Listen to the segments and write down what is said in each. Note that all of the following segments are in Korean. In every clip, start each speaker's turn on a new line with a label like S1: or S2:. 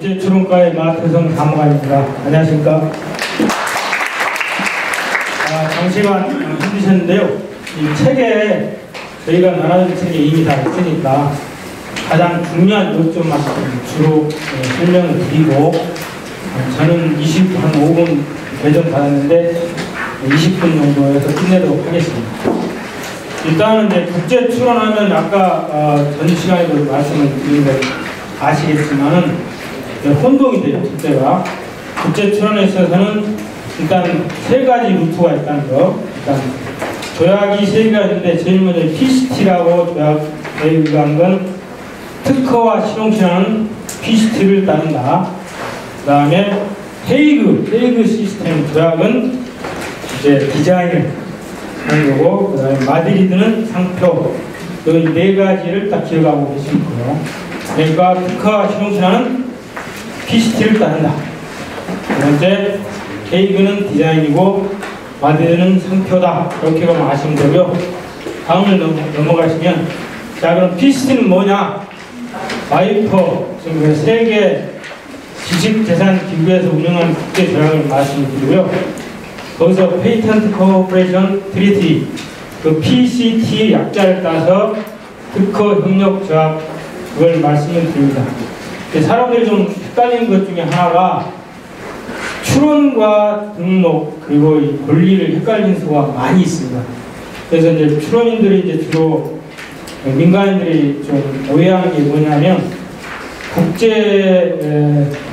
S1: 국제출원과의 마태성 사무관입니다. 안녕하십니까. 잠시만 힘드셨는데요. 이 책에 저희가 나눠준 책에 이미 다 있으니까 가장 중요한 요점만 주로 설명을 드리고, 저는 25분 배정 받았는데 20분 정도에서 끝내도록 하겠습니다. 일단은 이제 국제 출원하면 아까 전 시간에도 말씀을 드린 걸 아시겠지만은 혼동이 돼요. 국제가 국제 출원에 있어서는 일단 세 가지 루트가 있다는 거. 일단 조약이 세 개가 있는데 제일 먼저 PCT라고 조약에 의한 건 특허와 실용시하는 PCT를 따른다. 그 다음에 헤이그 시스템 조약은 이제 디자인을 하는 거고, 그 다음에 마드리드는 상표. 이 네 가지를 딱 기억하고 계시면 돼요. 그러니까 특허와 실용시하는 PCT를 따른다. 두 번째, 헤이그는 디자인이고 마드리드는 상표다. 이렇게만 아시면 되고요. 다음을 넘어가시면, 자, 그럼 PCT는 뭐냐? 와이퍼, 지금 세계 지식재산기구에서 운영하는 국제조약을 말씀드리고요. 거기서 페이턴트 코퍼레이션 트리티, 그 PCT 약자를 따서 특허협력조약, 그걸 말씀을 드립니다. 사람들이 좀 헷갈리는 것 중에 하나가 출원과 등록 그리고 이 권리를 헷갈리는 수가 많이 있습니다. 그래서 이제 출원인들이 이제 주로 민간인들이 좀 오해하는 게 뭐냐면,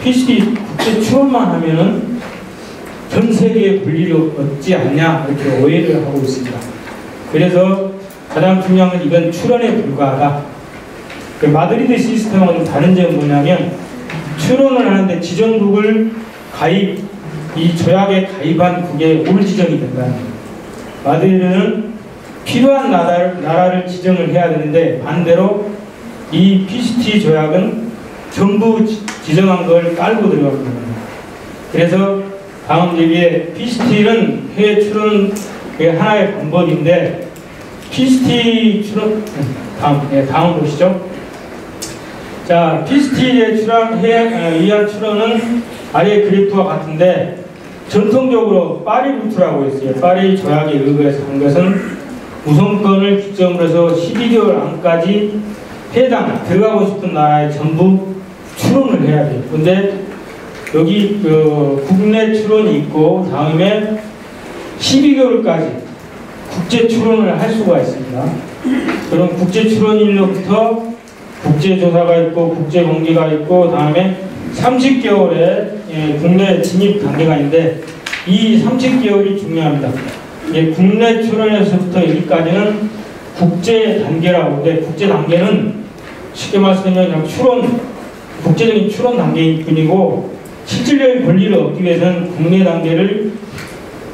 S1: PCT 국제 출원만 하면은 전 세계의 권리를 얻지 않냐, 이렇게 오해를 하고 있습니다. 그래서 가장 중요한 건 이건 출원에 불과하다. 마드리드 시스템하고 좀 다른 점은 뭐냐면, 출원을 하는데 지정국을 이 조약에 가입한 국에 올 지정이 된다는 거예요. 마드리드는 필요한 나라를 지정을 해야 되는데, 반대로 이 PCT 조약은 전부 지정한 걸 깔고 들어가는 겁니다. 그래서 다음 얘기에 PCT는 해외 출원의 하나의 방법인데, PCT 출원, 다음 보시죠. 자, PCT에 의한 출원은 아래 그래프와 같은데, 전통적으로 파리 루트라고 있어요. 파리 조약에 의거해서 한 것은 우선권을 기점으로 해서 12개월 안까지 해당 들어가고 싶은 나라에 전부 출원을 해야 돼요. 근데 여기 국내 출원이 있고, 다음에 12개월까지 국제 출원을 할 수가 있습니다. 그럼 국제 출원일로부터 국제조사가 있고 국제공개가 있고, 다음에 30개월의 국내 진입 단계가 있는데, 이 30개월이 중요합니다. 국내 출원에서부터 여기까지는 국제 단계라고 하는데, 국제 단계는 쉽게 말씀드리면 그냥 국제적인 출원 단계일 뿐이고, 실질적인 권리를 얻기 위해서는 국내 단계를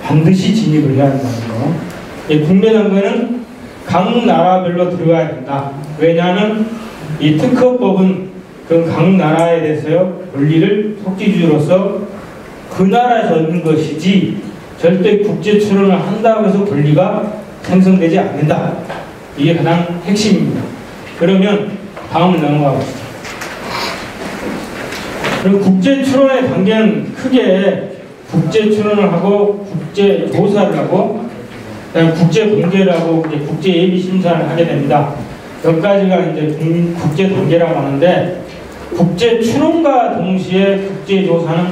S1: 반드시 진입을 해야 한다는 거. 국내 단계는 각 나라별로 들어가야 된다. 왜냐하면 이 특허법은 그 각 나라에 대해서 권리를 속기주로서 그 나라에서 얻는 것이지, 절대 국제 출원을 한다고 해서 권리가 생성되지 않는다. 이게 가장 핵심입니다. 그러면 다음을 넘어가 봅시다. 그럼 국제 출원의 단계는 크게 국제 출원을 하고 국제 조사를 하고, 그다음에 국제 공개를 하고 이제 국제 예비 심사를 하게 됩니다. 몇 가지가 이제 국제 단계라고 하는데, 국제 출원과 동시에 국제 조사는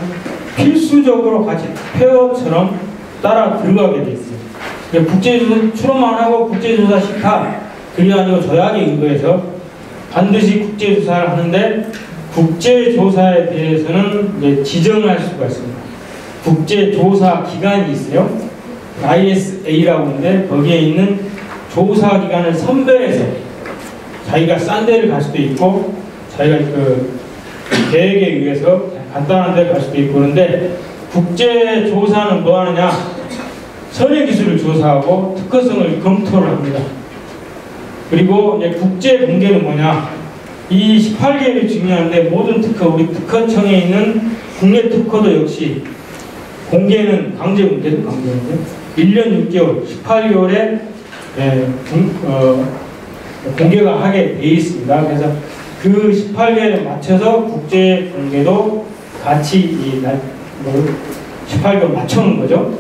S1: 필수적으로 같이 페어처럼 따라 들어가게 돼 있어요. 국제 출원만 하고 국제 조사 싫다, 그게 아니고 조약에 의거해서 반드시 국제 조사를 하는데, 국제 조사에 대해서는 이제 지정할 수가 있습니다. 국제 조사 기관이 있어요. ISA라고 하는데, 거기에 있는 조사 기관을 선별해서 자기가 싼 데를 갈 수도 있고, 자기가 계획에 의해서 간단한 데를 갈 수도 있고, 그런데 국제 조사는 뭐 하느냐? 선의 기술을 조사하고 특허성을 검토를 합니다. 그리고 이제 국제 공개는 뭐냐? 이 18개월이 중요한데, 모든 우리 특허청에 있는 국내 특허도 역시 공개는 강제 공개도 강제인데 1년 6개월, 18개월에 공개가 하게 돼 있습니다. 그래서 그 18개에 맞춰서 국제 관계도 같이 18개로 맞춰놓은 거죠.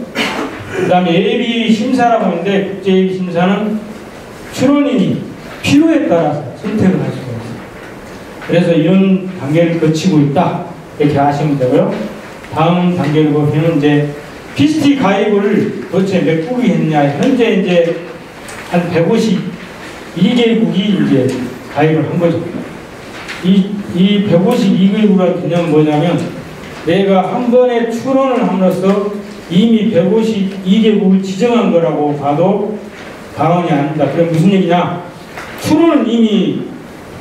S1: 그 다음에 예비 심사라고 하는데 국제 예비 심사는 출원인이 필요에 따라서 선택을 할 수가 있습니다. 그래서 이런 단계를 거치고 있다 이렇게 아시면 되고요. 다음 단계를 보면 이제 PCT 가입을 도대체 몇 국이 했냐. 현재 이제 한 152개국이 이제 가입을 한 거죠. 이 152개국이라는 개념은 뭐냐면 내가 한 번에 출원을 함으로써 이미 152개국을 지정한 거라고 봐도 과언이 아닙니다. 그럼 무슨 얘기냐? 출원은 이미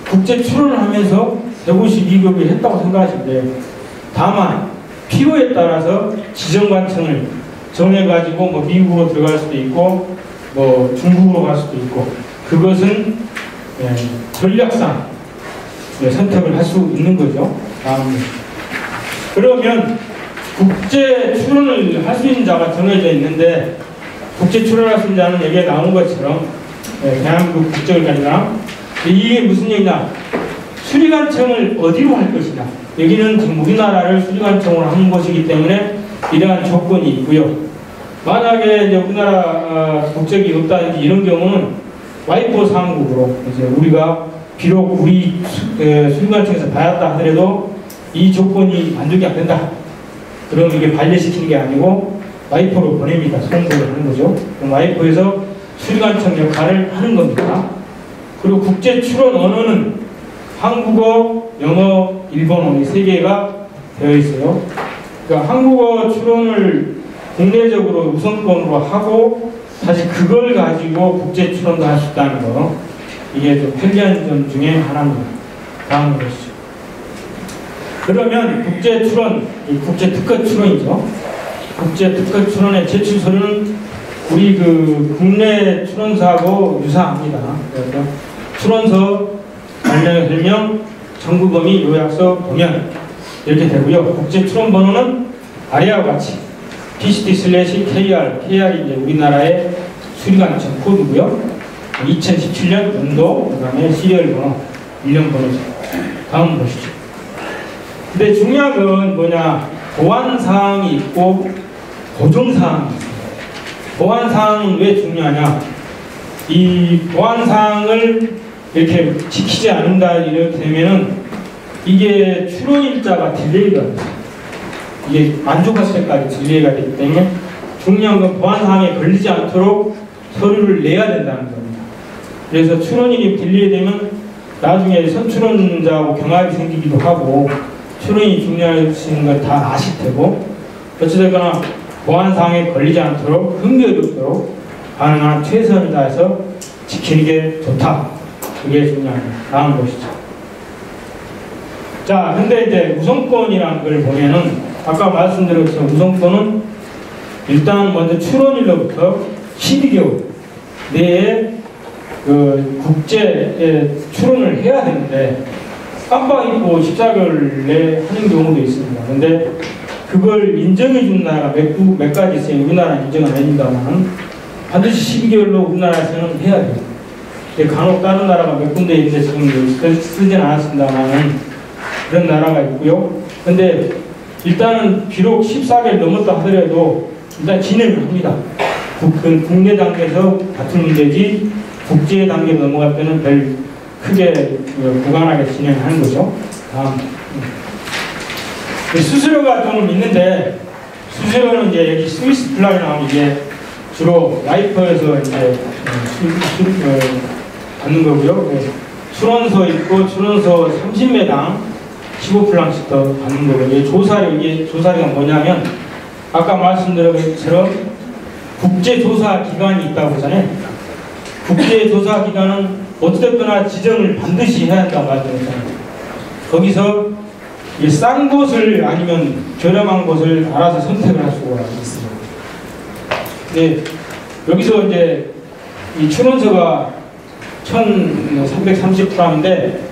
S1: 국제 출원을 하면서 152개국을 했다고 생각하시면 돼요. 다만 필요에 따라서 지정관청을 정해가지고 뭐 미국으로 들어갈 수도 있고 뭐 중국으로 갈 수도 있고 그것은 전략상 선택을 할 수 있는 거죠. 그러면 국제 출원을 할 수 있는 자가 정해져 있는데 국제 출원할 수 있는 자는 여기에 나온 것처럼 대한민국 국적을 가지나 이게 무슨 얘기냐? 수리관청을 어디로 할 것이냐? 여기는 지금 우리나라를 수리관청으로 한 곳이기 때문에 이러한 조건이 있고요. 만약에 이제 우리나라 국적이 없다든지 이런 경우는 와이프 상국으로 이제 우리가 비록 우리 수리관청에서 받았다 하더라도 이 조건이 만족이 안 된다. 그럼 이게 반려시키는 게 아니고 와이프로 보냅니다. 송부를 하는 거죠. 그럼 와이프에서 수리관청 역할을 하는 겁니다. 그리고 국제 출원 언어는 한국어, 영어, 일본어 이 세 개가 되어 있어요. 그러니까 한국어 출원을 국내적으로 우선권으로 하고 다시 그걸 가지고 국제 출원도 할 수 있다는 거. 이게 좀 편리한 점 중에 하나입니다. 다음 보시죠. 그러면 국제 출원, 국제 특허 출원이죠. 국제 특허 출원의 제출 서류는 우리 그 국내 출원서하고 유사합니다. 그래서 출원서, 관련 설명, 정부범위 요약서 보면 이렇게 되고요. 국제 출원 번호는 아래와 같이 PCT/KR, KR이 이제 우리나라의 수리관청 코드고요. 2017년 연도, 그 다음에 시리얼 번호, 1년 번호죠. 다음 보시죠. 근데 중요한 건 뭐냐? 보안사항이 있고 고정사항이 있습니다. 보안사항은 왜 중요하냐? 이 보안사항을 이렇게 지키지 않는다 이렇게 되면은 이게 출원일자가 딜레이가 됩니다. 이게 만족할 때까지 딜레이가 되기 때문에 중요한 건 보안사항에 걸리지 않도록 서류를 내야 된다는 겁니다. 그래서 출원일이 딜레이되면 나중에 선출원자하고 경합이 생기기도 하고 출원이 중요하신 건 다 아실 테고 어찌됐거나 보안사항에 걸리지 않도록 흥미가 없도록 가능한 최선을 다해서 지키는 게 좋다. 그게 중요합니다. 다음 보시죠. 자, 근데 이제 우선권이라는 걸 보면은 아까 말씀드렸죠. 우선권은 일단 먼저 출원일로부터 12개월 내에 그 국제에 출원을 해야 되는데 깜빡 잊고 14개월 내에 하는 경우도 있습니다. 근데 그걸 인정해 준 나라가 몇 가지 있어요. 우리나라는 인정을 안 해준다면 반드시 12개월로 우리나라에서는 해야 돼요. 간혹 다른 나라가 몇 군데 있는데 지금 쓰진 않았습니다만 그런 나라가 있고요. 근데 일단은 비록 14개월 넘었다 하더라도 일단 진행을 합니다. 국내 단계에서 다툴 문제지 국제 단계로 넘어갈 때는 별 크게 무관하게 진행하는 거죠. 다음. 수수료가 좀 있는데 수수료는 이제 여기 스위스 플랑이 나오면 이게 주로 와이퍼에서 이제 받는 거고요. 출원서 있고 출원서 30매당 15플랑씩 더 받는 거고요. 이게 조사료가 뭐냐면 아까 말씀드린 것처럼 국제조사기관이 있다고 하잖아요. 국제조사기관은 어쨌거나 지정을 반드시 해야 한다고 말씀드렸잖아요. 거기서 싼 곳을 아니면 저렴한 곳을 알아서 선택을 할 수가 있습니다. 근데 여기서 이제 이 출원서가 1330프랑인데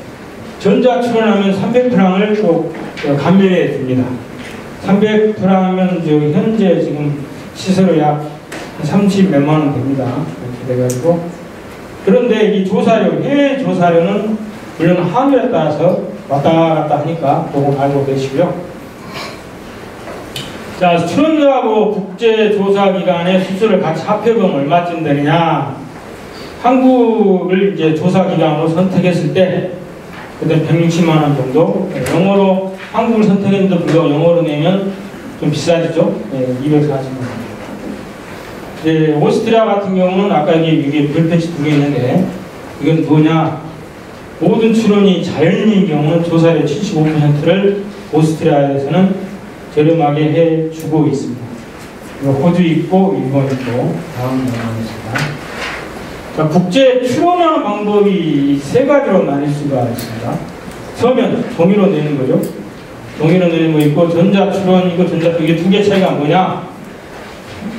S1: 전자 출원하면 300프랑을 또 감면해 줍니다. 300프랑이면 현재 지금 시세로 약 30 몇만 원 됩니다. 이렇게 돼가지고 그런데 이 조사료, 해외 조사료는 물론 환율에 따라서 왔다 갔다 하니까 그거 알고 계시고요. 자, 출원료하고 국제조사기관의 수수료를 같이 합해보면 얼마쯤 되느냐. 한국을 이제 조사기관으로 선택했을 때 그때 160만 원 정도. 영어로 한국을 선택했는데 불구하고 영어로 내면 좀 비싸지죠. 240만 원. 이제 오스트리아 같은 경우는 아까 이게 별표치 2개 있는데 이건 뭐냐? 모든 출원이 자연인인 경우는 조사료 75%를 오스트리아에서는 저렴하게 해주고 있습니다. 호주 있고 일본 있고 다음 넘어가겠습니다. 자, 국제 출원하는 방법이 세 가지로 나뉠 수가 있습니다. 서면 종이로 내는 거죠. 종이로 내는 거 있고 전자 출원이고 전자 이게 두 개 차이가 뭐냐?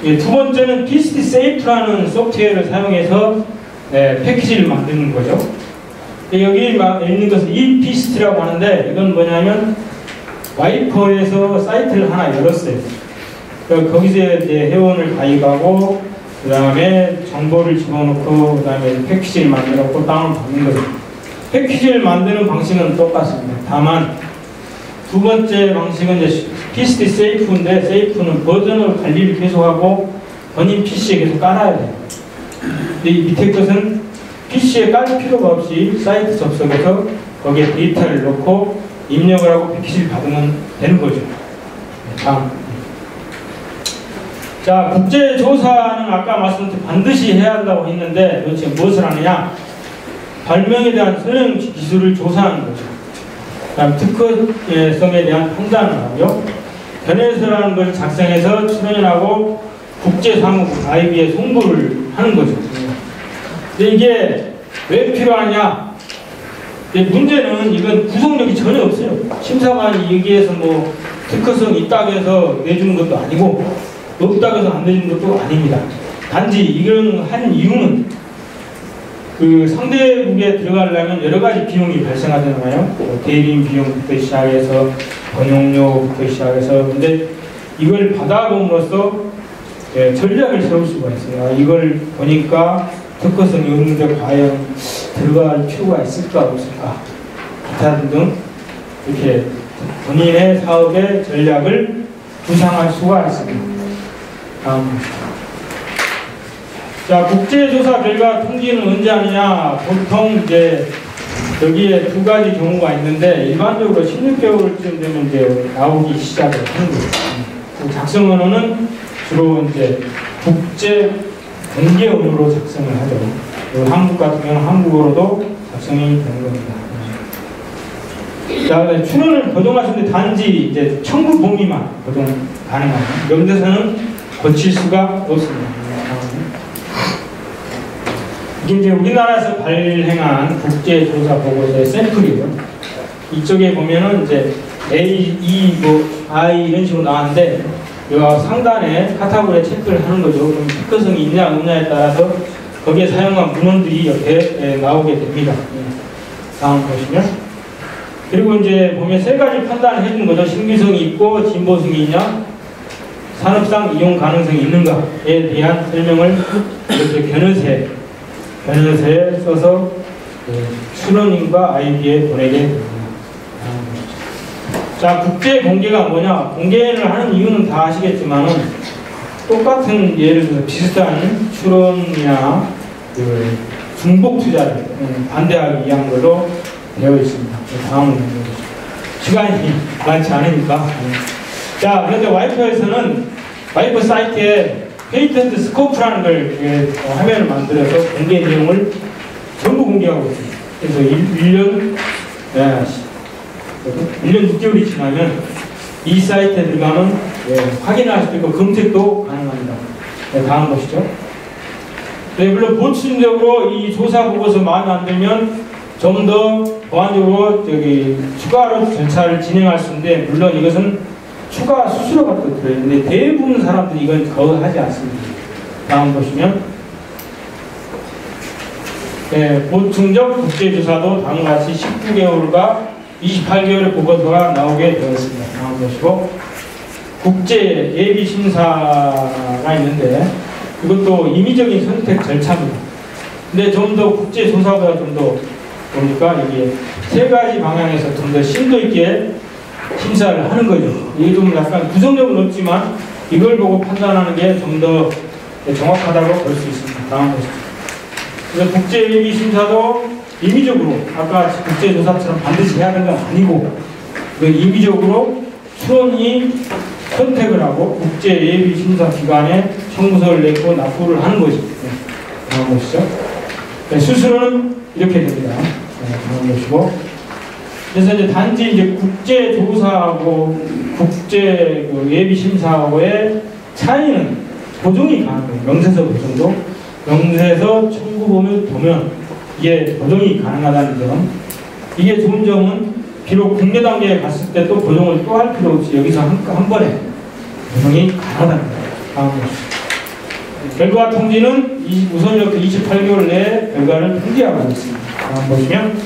S1: 두 번째는 피스트 세이프라는 소프트웨어를 사용해서 패키지를 만드는 거죠. 여기 있는 것은 이피스트라고 하는데 이건 뭐냐면 와이퍼에서 사이트를 하나 열었어요. 거기서 이제 회원을 가입하고 그 다음에 정보를 집어넣고 그 다음에 패키지를 만들었고 다운받는 거죠. 패키지를 만드는 방식은 똑같습니다. 다만 두 번째 방식은 이제 피스트 세이프인데 세이프는 버전을 관리를 계속하고 본인 PC에 계속 깔아야 돼요. 근데 이 밑에 것은 PC에 깔 필요가 없이 사이트 접속해서 거기에 데이터를 넣고 입력을 하고 패키지를 받으면 되는 거죠. 다음. 자, 국제조사는 아까 말씀드린 반드시 해야 한다고 했는데 도대체 무엇을 하느냐? 발명에 대한 선형 기술을 조사하는 거죠. 다음 특허성에 대한 판단을 하고요. 견해서라는 것을 작성해서 출연하고 국제사무국 IB에 송부를 하는 거죠. 근데 이게 왜 필요하냐? 문제는 이건 구속력이 전혀 없어요. 심사관이 여기에서 뭐 특허성이 있다고 해서 내주는 것도 아니고 없다고 해서 안 내주는 것도 아닙니다. 단지 이런 한 이유는 그 상대국에 들어가려면 여러 가지 비용이 발생하잖아요. 대리인 비용부터 시작해서 번역료부터 시작해서 근데 이걸 받아봄으로써 전략을 세울 수가 있어요. 이걸 보니까 특허성이 없는데 과연 들어갈 필요가 있을까 없을까 기타 등등 이렇게 본인의 사업의 전략을 구상할 수가 있습니다. 다음. 자, 국제조사 결과 통지는 언제 하느냐? 보통 이제 여기에 두 가지 경우가 있는데 일반적으로 16개월쯤 되면 이제 나오기 시작을 하는 거예요. 작성 언어는 주로 이제 국제 공개 언어로 작성을 하죠. 한국 같은 경우는 한국어로도 작성이 되는 겁니다. 자, 출원을 거동하시는데 단지 이제 청구 동의만 거동 가능합니다. 명대사는 거칠 수가 없습니다. 이게 이제 우리나라에서 발행한 국제조사 보고서의 샘플이고요. 이쪽에 보면은 이제 A, E, I 이런 식으로 나왔는데 이 상단에 카테고리에 체크를 하는 거죠. 그럼 특허성이 있냐 없냐에 따라서 거기에 사용한 문헌들이 옆에 나오게 됩니다. 다음 보시면 그리고 이제 보면 세 가지 판단을 해주는 거죠. 신규성이 있고 진보성이 있냐, 산업상 이용 가능성이 있는가에 대한 설명을 이렇게 견해서에 써서 출원인과 IB에 보내게 됩니다. 자, 국제 공개가 뭐냐? 공개를 하는 이유는 다 아시겠지만은 똑같은 예를 들어서 비슷한 출원이나 그 중복 투자를 반대하기 위한 걸로 되어 있습니다. 다음으로 시간이 많지 않으니까. 자, 그런데 와이퍼에서는 와이퍼 사이트에 페이턴트 스코프라는 걸 화면을 만들어서 공개 내용을 전부 공개하고 있습니다. 그래서 1년 6개월이 지나면 이 사이트에 들어가면 확인할 수도 있고 검색도 가능합니다. 다음 보시죠. 물론 보충적으로 이 조사 보고서 마음에 안 들면 좀 더 보완적으로 추가로 절차를 진행할 수 있는데 물론 이것은 추가 수수료가 또 들어있는데 대부분 사람들이 이건 거의 하지 않습니다. 다음 보시면 보충적 국제조사도 다음과 같이 19개월과 28개월의 보고서가 나오게 되었습니다. 다음 보시고 국제 예비 심사가 있는데 이것도 임의적인 선택 절차입니다. 근데 좀 더 국제조사보다 좀 더 보니까 이게 세 가지 방향에서 좀 더 심도 있게 심사를 하는 거죠. 이게 좀 약간 구성력은 없지만 이걸 보고 판단하는 게 좀 더 정확하다고 볼 수 있습니다. 다음 보시죠. 그래서 국제예비 심사도 임의적으로 아까 국제조사처럼 반드시 해야 하는 건 아니고 임의적으로 추론이 선택을 하고 국제예비심사기관에 청구서를 내고 납부를 하는 거죠. 네. 다음 보시죠. 네, 수수료는 이렇게 됩니다. 네, 다음 보시고. 그래서 이제 단지 이제 국제조사하고 국제예비심사하고의 차이는 보정이 가능해요. 명세서 보정도. 명세서 청구범을 보면 이게 보정이 가능하다는 점. 이게 좋은 점은 비록 국내 단계에 갔을 때 또 보정을 또 할 필요 없이 여기서 한 번에 보정이 가능하다는 거예요. 다음 보시죠. 결과 통지는 우선이렇게 28개월 내에 결과를 통지하고 있습니다. 다음 보시면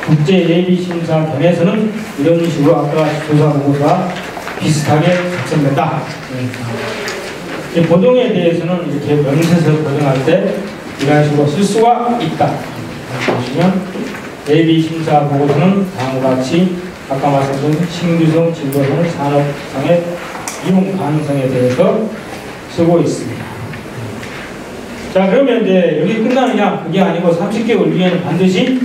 S1: 국제예비심사견에서는 이런 식으로 아까 조사보고가 비슷하게 작성된다. 네. 보정에 대해서는 이렇게 명세서 보정할 때 이런 식으로 쓸 수가 있다. 보시면 예비심사 보고서는 다음과 같이 아까 말씀드린 신규성 진로성 산업상의 이용 가능성에 대해서 쓰고 있습니다. 자, 그러면 이제 여기 끝나느냐? 그게 아니고 30개월 이후에는 반드시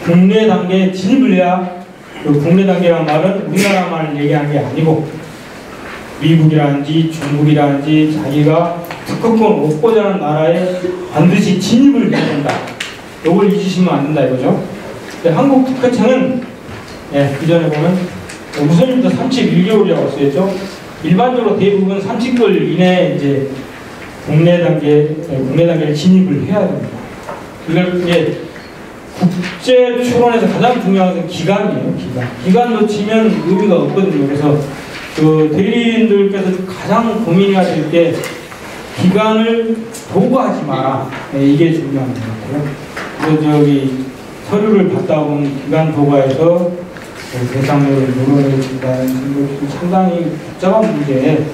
S1: 국내 단계에 진입을 해야, 그 국내 단계라는 말은 우리나라만 얘기하는 게 아니고 미국이라든지 중국이라든지 자기가 특허권 얻고자 하는 나라에 반드시 진입을 해야 된다. 이걸 잊으시면 안 된다 이거죠. 한국 특허청은 그 전에 보면 우선부터 31개월이라고 쓰였죠. 일반적으로 대부분 30개월 이내에 이제 국내 단계에 진입을 해야 됩니다. 이걸 이제 국제 출원에서 가장 중요한 건 기간이에요. 기간 놓치면 의미가 없거든요. 그래서 그 대리인들께서 가장 고민해야 될 게 기간을 도구하지 마라. 이게 중요한 것 같아요. 그래서 저기 서류를 받다 보면 기간 도구에서 대상료를 물어내준다는 것이 상당히 복잡한 문제에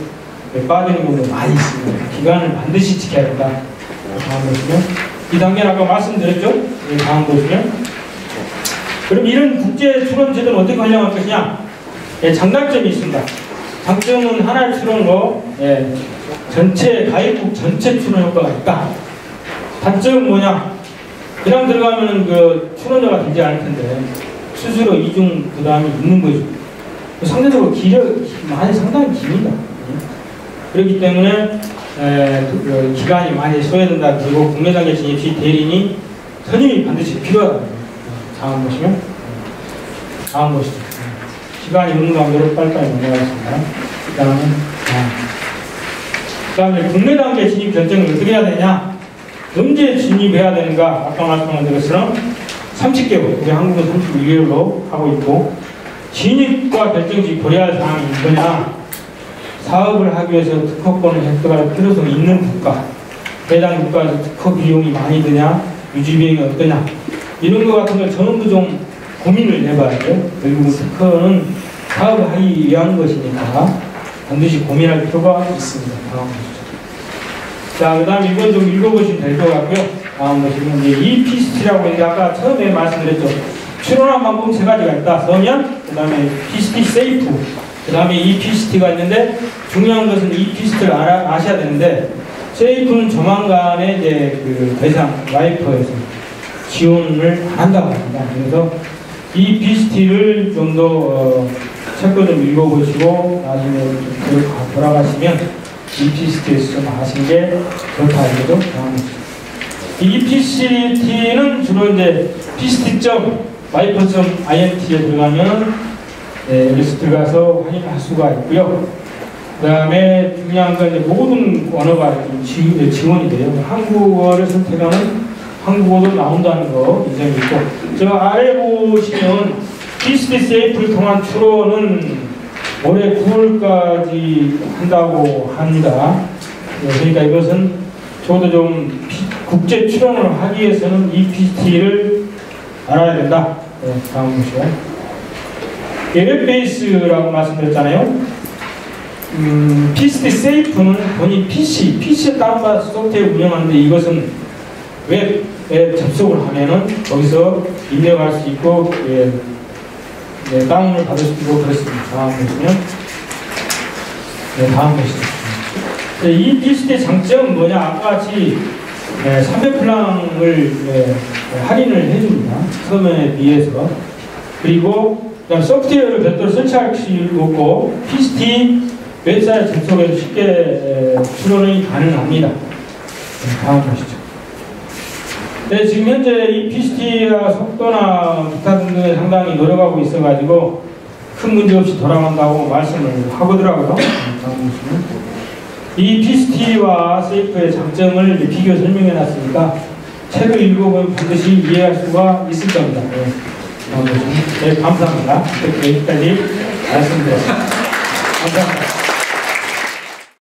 S1: 빠지는 경우도 많이 있습니다. 기간을 반드시 지켜야 된다. 다음 보시면 이 단계는 아까 말씀드렸죠? 다음 보시면 그럼 이런 국제 출원 제도는 어떻게 활용할 것이냐? 장단점이 있습니다. 장점은 하나의 출원으로 전체 가입국 전체 출원 효과가 있다. 단점은 뭐냐? 그냥 들어가면 그 출원료가 되지 않을 텐데 수수료 이중 부담이 있는 거죠. 상대적으로 상당히 깁니다. 그렇기 때문에 기간이 많이 소요된다. 그리고 국내 단계 진입 시 대리인이 선임이 반드시 필요하다. 다음 보시면 다음 보시죠. 시간이 없는 관계로 빨리빨리 넘어가겠습니다. 그다음에 국내 단계 진입 결정을 어떻게 해야 되냐? 언제 진입해야 되는가? 아까 말씀한 것처럼 30개월, 우리 한국은 32개월로 하고 있고 진입과 결정 시 고려할 사항이 뭐냐? 사업을 하기 위해서 특허권을 획득할 필요성이 있는 국가, 해당 국가에서 특허 비용이 많이 드냐, 유지 비용이 어떠냐, 이런 것 같은 걸 전부 좀 고민을 해봐야 돼요. 결국 특허는 사업을 하기 위한 것이니까 반드시 고민할 필요가 있습니다. 다음 보시죠. 자, 그 다음에 이건 좀 읽어보시면 될 것 같고요. 다음 보시면 이제 EPCT라고 이제 아까 처음에 말씀드렸죠. 출원한 방법 세 가지가 있다. 서면, 그 다음에 PCT 세이프, 그 다음에 EPCT가 있는데 중요한 것은 EPCT를 아셔야 되는데 세이프는 조만간에 이제 그 대상 와이퍼에서 지원을 안 한다고 합니다. 그래서 EPCT를 좀 더 책도 좀 읽어보시고 나중에 좀 돌아가시면 EPCT에서 좀 아시는 게 좋다 이거죠. EPCT는 주로 이제 PCT.wiper.int에 들어가면 여기서 들어가서 확인할 수가 있고요. 그 다음에 중요한 건 이제 모든 언어가 지원이 돼요. 한국어를 선택하면 한국어도 나온다는 거 이 점이 있고, 저 아래 보시면 PCT 세이프를 통한 출원은 올해 9월까지 한다고 합니다. 그러니까 이것은 저도 좀 국제 출원을 하기 위해서는 EPCT를 알아야 된다. 다음 보시죠. 웹베이스라고 말씀드렸잖아요. PCT 세이프는 본인 PC에 다운받아서 소프트웨어 운영하는데 이것은 웹 접속을 하면은 거기서 입력할 수 있고 다운을 받을 수 있고 그렇습니다. 다음 보시면 다음 보시죠. 이 PCT의 장점은 뭐냐? 아까 같이 300플랑을 할인을 해줍니다. 처음에 비해서. 그리고 그다음 소프트웨어를 별도로 설치할 필요 없고 PCT 웹사이트 접속해서 쉽게 출원이 가능합니다. 다음 보시죠. 지금 현재 이 PCT가 속도나 기타 등등에 상당히 노력하고 있어가지고 큰 문제 없이 돌아간다고 말씀을 하거더라고요. 다음 보시면 이 PCT와 세이프의 장점을 비교 설명해 놨으니까 책을 읽어보면 반드시 이해할 수가 있을 겁니다. 다음 보시면 감사합니다. 여기까지 말씀드렸습니다. 감사합니다.